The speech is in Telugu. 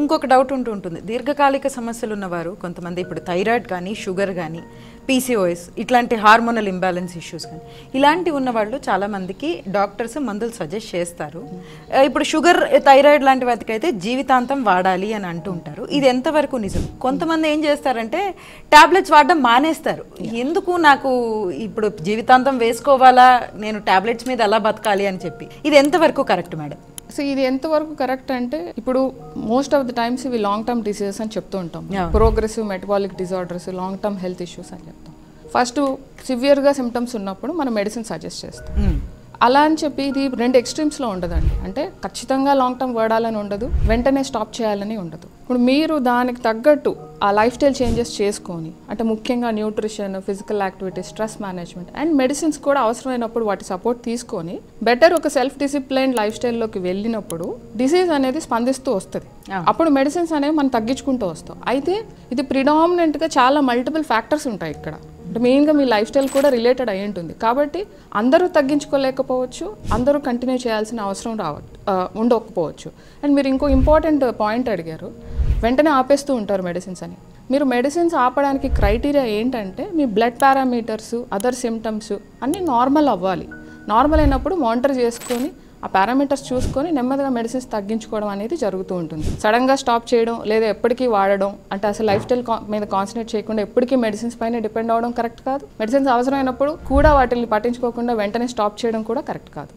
ఇంకొక డౌట్ ఉంటుంది, దీర్ఘకాలిక సమస్యలు ఉన్నవారు కొంతమంది, ఇప్పుడు థైరాయిడ్ కానీ, షుగర్ కానీ, పీసీఓఎస్, ఇట్లాంటి హార్మోనల్ ఇంబ్యాలెన్స్ ఇష్యూస్ కానీ, ఇలాంటివి ఉన్నవాళ్ళు చాలామందికి డాక్టర్స్ మందులు సజెస్ట్ చేస్తారు. ఇప్పుడు షుగర్, థైరాయిడ్ లాంటి వాటికి అయితే జీవితాంతం వాడాలి అని అంటూ ఉంటారు. ఇది ఎంతవరకు నిజం? కొంతమంది ఏం చేస్తారంటే టాబ్లెట్స్ వాడడం మానేస్తారు. ఎందుకు నాకు ఇప్పుడు జీవితాంతం వేసుకోవాలా, నేను టాబ్లెట్స్ మీద ఎలా బతకాలి అని చెప్పి. ఇది ఎంతవరకు కరెక్ట్ మేడం? సో ఇది ఎంతవరకు కరెక్ట్ అంటే, ఇప్పుడు మోస్ట్ ఆఫ్ ద టైమ్స్ ఇవి లాంగ్ టర్మ్ డిసీజెస్ అని చెప్తూ ఉంటాం. Progressive metabolic disorders, long term health issues అని చెప్తాం. ఫస్ట్ సివియర్గా సిమ్టమ్స్ ఉన్నప్పుడు మనం మెడిసిన్ సజెస్ట్ చేస్తాం. అలా అని చెప్పి ఇది రెండు ఎక్స్ట్రీమ్స్లో ఉండదండి. అంటే ఖచ్చితంగా లాంగ్ టర్మ్ వాడాలని ఉండదు, వెంటనే స్టాప్ చేయాలని ఉండదు. ఇప్పుడు మీరు దానికి తగ్గట్టు ఆ లైఫ్ స్టైల్ చేంజెస్ చేసుకొని, అంటే ముఖ్యంగా nutrition, physical activity, stress management and medicines కూడా అవసరమైనప్పుడు వాటి సపోర్ట్ తీసుకొని బెటర్ ఒక సెల్ఫ్ డిసిప్లైన్ లైఫ్ స్టైల్లోకి వెళ్ళినప్పుడు డిసీజ్ అనేది స్పందిస్తూ వస్తుంది. అప్పుడు మెడిసిన్స్ అనేవి మనం తగ్గించుకుంటూ వస్తాం. అయితే ఇది ప్రిడామినెంట్గా చాలా మల్టిపుల్ ఫ్యాక్టర్స్ ఉంటాయి ఇక్కడ. అంటే మెయిన్గా మీ లైఫ్ స్టైల్ కూడా రిలేటెడ్ అయి ఉంటుంది. కాబట్టి అందరూ తగ్గించుకోలేకపోవచ్చు, అందరూ కంటిన్యూ చేయాల్సిన అవసరం ఉండకపోవచ్చు. అండ్ మీరు ఇంకో ఇంపార్టెంట్ పాయింట్ అడిగారు, వెంటనే ఆపేస్తూ ఉంటారు మెడిసిన్స్ అని. మీరు మెడిసిన్స్ ఆపడానికి క్రైటీరియా ఏంటంటే మీ బ్లడ్ పారామీటర్స్, అదర్ సిమ్టమ్స్ అన్నీ నార్మల్ అవ్వాలి. నార్మల్ అయినప్పుడు మానిటర్ చేసుకొని ఆ పారామీటర్స్ చూసుకొని నెమ్మదిగా మెడిసిన్స్ తగ్గించుకోవడం అనేది జరుగుతూ ఉంటుంది. సడన్గా స్టాప్ చేయడం లేదా ఎప్పటికీ వాడడం, అంటే అసలు లైఫ్ స్టైల్ మీద కాన్సన్ట్రేట్ చేయకుండా ఎప్పటికీ మెడిసిన్స్ పైన డిపెండ్ అవ్వడం కరెక్ట్ కాదు. మెడిసిన్స్ అవసరమైనప్పుడు కూడా వాటిని పట్టించుకోకుండా వెంటనే స్టాప్ చేయడం కూడా కరెక్ట్ కాదు.